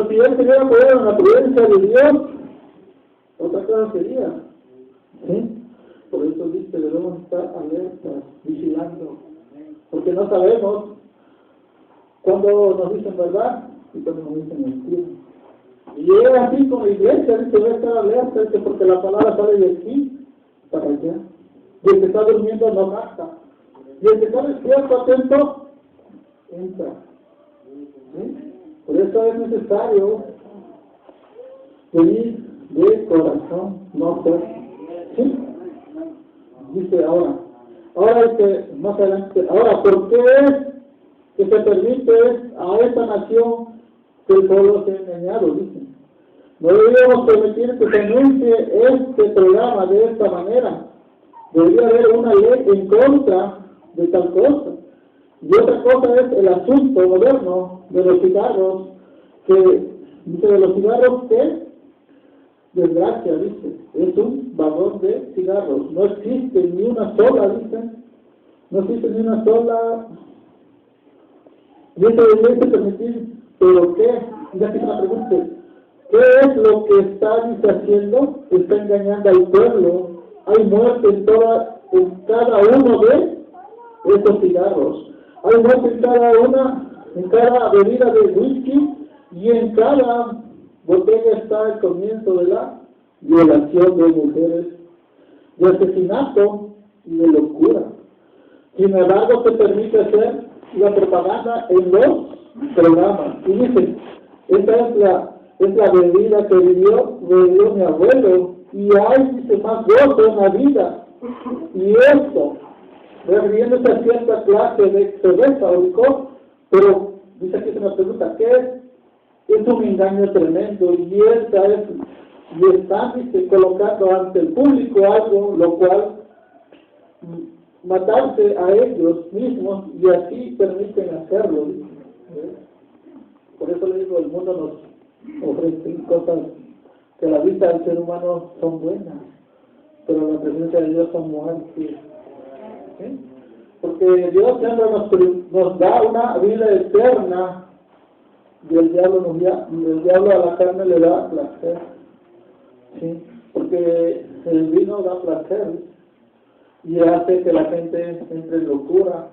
Pero si él tuviera poder en la prudencia de Dios, otra cosa sería. ¿Sí? Por eso dice, debemos estar alertas, vigilando. Porque no sabemos cuándo nos dicen verdad y cuándo nos dicen mentira. Y es así con la iglesia, dice, debe estar alerta, dice, porque la palabra sale de aquí para allá. Y el que está durmiendo no capta. Y el que está despierto, atento, entra. ¿Sí? Por eso es necesario venir de corazón, no fuerza. ¿Sí? Dice ahora dice más adelante, ahora, ¿por qué es que se permite a esta nación que el pueblo sea engañado? Dice, no deberíamos permitir que se anuncie este programa de esta manera. Debería haber una ley en contra de tal cosa. Y otra cosa es el asunto moderno de los cigarros, que dice de los cigarros que, desgracia, dice, es un vagón de cigarros. No existe ni una sola, dice, no existe ni una sola. Y eso debería permitir, pero ¿qué? Ya que me pregunte, ¿qué es lo que está dice, haciendo? Está engañando al pueblo. Hay muerte en cada uno de esos cigarros. Hay muerte en cada bebida de whisky, y en cada botella está el comienzo de la violación de mujeres, de asesinato y de locura. Sin embargo, se permite hacer la propaganda en los programas. Y dicen, esta es la bebida que bebió mi abuelo, y hay, dice, más gozo en la vida. Y esto, refiriéndose a cierta clase de cerveza o licor, pero dice aquí se me pregunta, ¿qué es? Es un engaño tremendo, y están, dice, colocando ante el público algo, lo cual matarse a ellos mismos, y así permiten hacerlo. ¿Dice? Por eso le digo, el mundo nos ofrece cosas que a la vista del ser humano son buenas, pero la presencia de Dios son muertes. ¿Sí? Porque Dios siempre nos da una vida eterna, y el diablo a la carne le da placer. ¿Sí? Porque el vino da placer y hace que la gente entre en locura,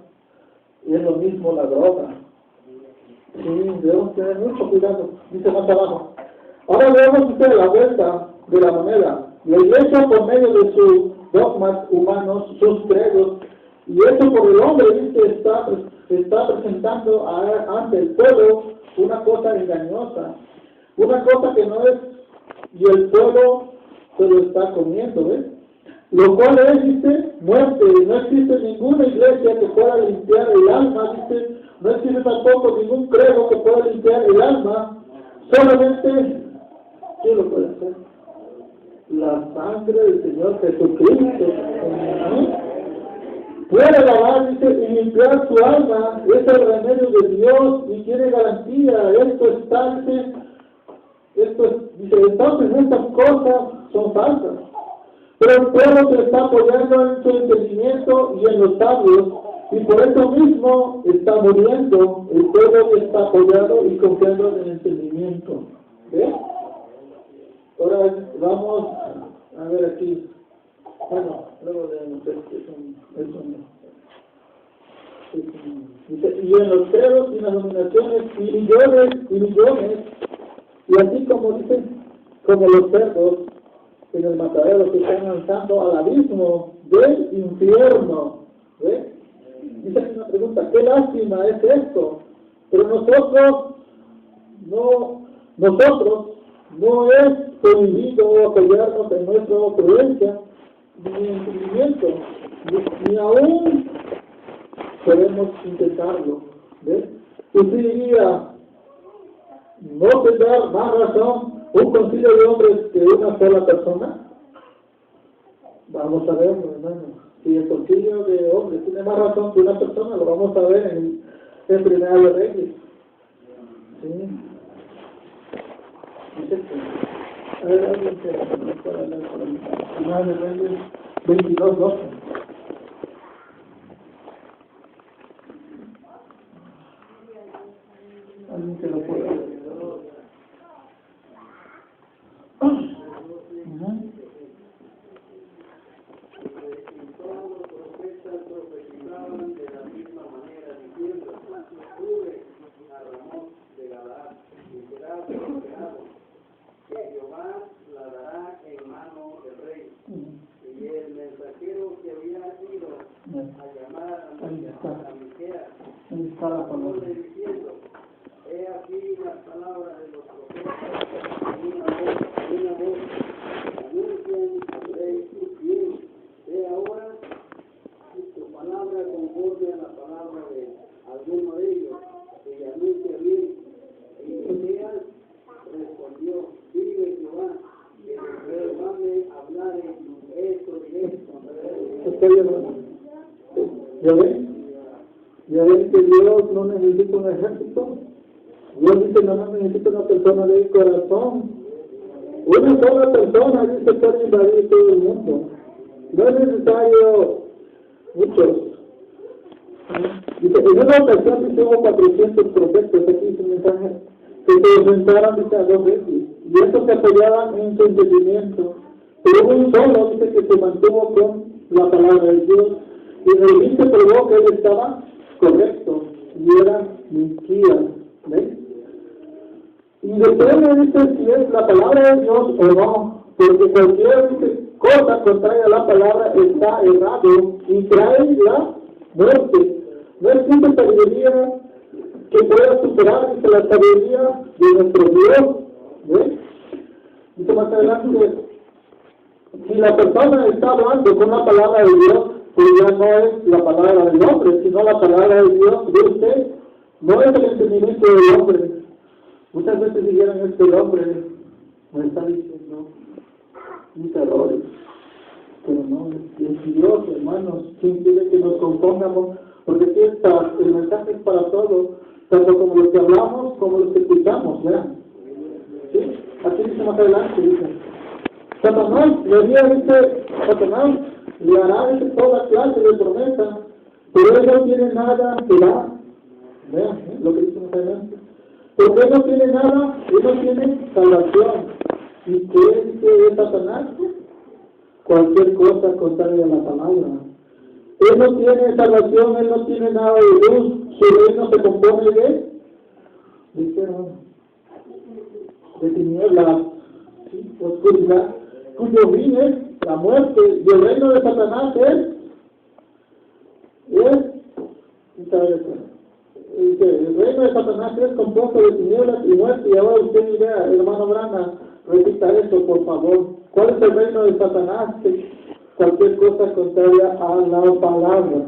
y es lo mismo la droga. Sí, debemos tener mucho cuidado. Dice más abajo, ahora veamos ustedes la vuelta de la moneda. La iglesia, por medio de sus dogmas humanos, sus credos, y eso por el hombre, dice, está presentando ante el pueblo una cosa engañosa, una cosa que no es, y el pueblo se lo está comiendo, ¿ves? Lo cual es, dice, muerte. No existe ninguna iglesia que pueda limpiar el alma, dice, no existe tampoco ningún credo que pueda limpiar el alma. Solamente, ¿quién lo puede hacer? La sangre del Señor Jesucristo. ¿Sí? Puede lavar, dice, y limpiar su alma. Es el remedio de Dios y tiene garantía. Dice, entonces estas cosas son falsas. Pero el pueblo se está apoyando en su entendimiento y en los sabios, y por eso mismo está muriendo. El pueblo está apoyado y confiando en el entendimiento. ¿Ves? Ahora vamos a ver aquí. Bueno, luego leemos dice, y en los credos y en las nominaciones, y millones, y así como dicen, como los cerdos en el matadero que están lanzando al abismo del infierno. ¿Ves? Dice aquí una pregunta, ¿qué lástima es esto? Pero nosotros no es prohibido apoyarnos en nuestra prudencia ni entendimiento, ni aún podemos intentarlo. ¿Ves? Usted diría, ¿no tendrá más razón un concilio de hombres que una sola persona? Vamos a ver, hermano. Si el concilio de hombres tiene más razón que una persona, lo vamos a ver en Primera de Reyes. ¿Sí? Dice que, a ver, alguien que para hablar por ahí. Primera de Reyes 22:12. Alguien que lo pueda ver. Ya ven que Dios no necesita un ejército. Dios dice, no necesita una persona de corazón. Una sola persona dice puede invadir todo el mundo. No es necesario muchos. Dice, en una ocasión dice, hubo 400 profetas, aquí dice un mensaje, que se enfrentaron, dice, a 2 veces. Y estos se apoyaban en su entendimiento. Pero hubo un solo, dice, que se mantuvo con la palabra de Dios. Y en el fin se probó que él estaba correcto. Y era mentira. ¿Ves? Y depende, dice, si es la palabra de Dios o no. Porque cualquier cosa contraria a la palabra está errado y trae la muerte. No existe sabiduría que pueda superar la sabiduría de nuestro Dios. ¿Ves? Dice más adelante, si la persona está hablando con la palabra de Dios, pues ya no es la palabra del hombre, sino la palabra de Dios de usted. No es el entendimiento del hombre. Muchas veces dijeron, este hombre me está diciendo mis errores. Pero no, es Dios, hermanos, quien quiere que nos compongamos, porque aquí está, el mensaje es para todos, tanto como los que hablamos como los que escuchamos, ¿vean? ¿Sí? Aquí dice más adelante, dice, Satanás le hará toda clase de promesa, pero él no tiene nada que dar. Vean, lo que dice más adelante. Porque él no tiene nada, él no tiene salvación. ¿Y qué dice Satanás? Cualquier cosa contraria a la palabra. Él no tiene salvación, él no tiene nada de luz, su reino se compone de tinieblas, ¿sí? Oscuridad, cuyo fin es la muerte, y el reino de Satanás el reino de Satanás es compuesto de tinieblas y muerte. Y ahora usted dirá, hermano Brana, repita eso por favor. ¿Cuál es el reino de Satanás? Cualquier cosa contraria a la palabra.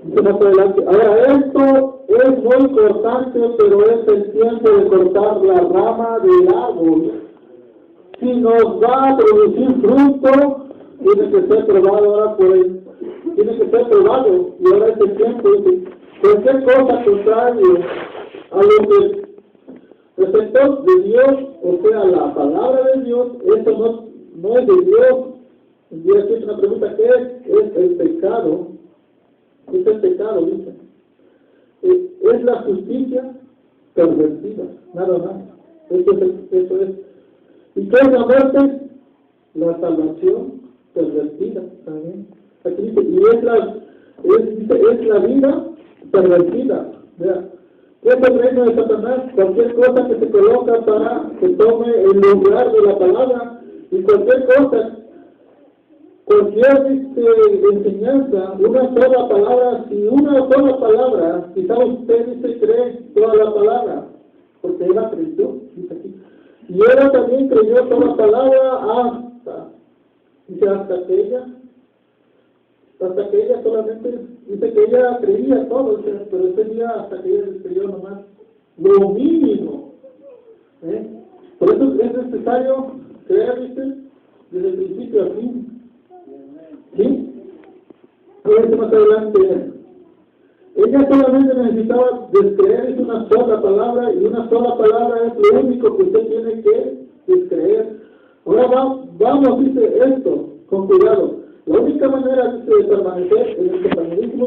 Dice más adelante, ahora esto es muy cortante, pero es el tiempo de cortar la rama del árbol. Si nos va a producir fruto, tiene que ser probado ahora por él. Tiene que ser probado, y ahora es el tiempo. Cualquier cosa contraria a lo que respecto de Dios, o sea, la palabra de Dios, eso no es de Dios. Y aquí es una pregunta, ¿qué es? Es el pecado. Es el pecado, dice. Es la justicia pervertida, nada más. Eso es. ¿Y qué es la muerte? La salvación pervertida también. Aquí dice, y es la vida pervertida. Vea, ¿qué es el reino de Satanás? Cualquier cosa que se coloca para que tome el lugar de la palabra, y cualquier cosa, cualquier enseñanza, una sola palabra, quizá usted dice cree toda la palabra, porque él la creyó, dice aquí. Y ella también creyó toda la palabra hasta que ella solamente, dice que ella creía todo, pero ese día hasta que ella creyó nomás lo mínimo. Por eso es necesario creer, dice, desde el principio a fin. ¿Sí? Ahora más adelante, ella solamente necesitaba descreer, es una sola palabra, y una sola palabra es lo único que usted tiene que descreer. Ahora vamos, dice esto, con cuidado. La única manera, dice, de permanecer en el compañerismo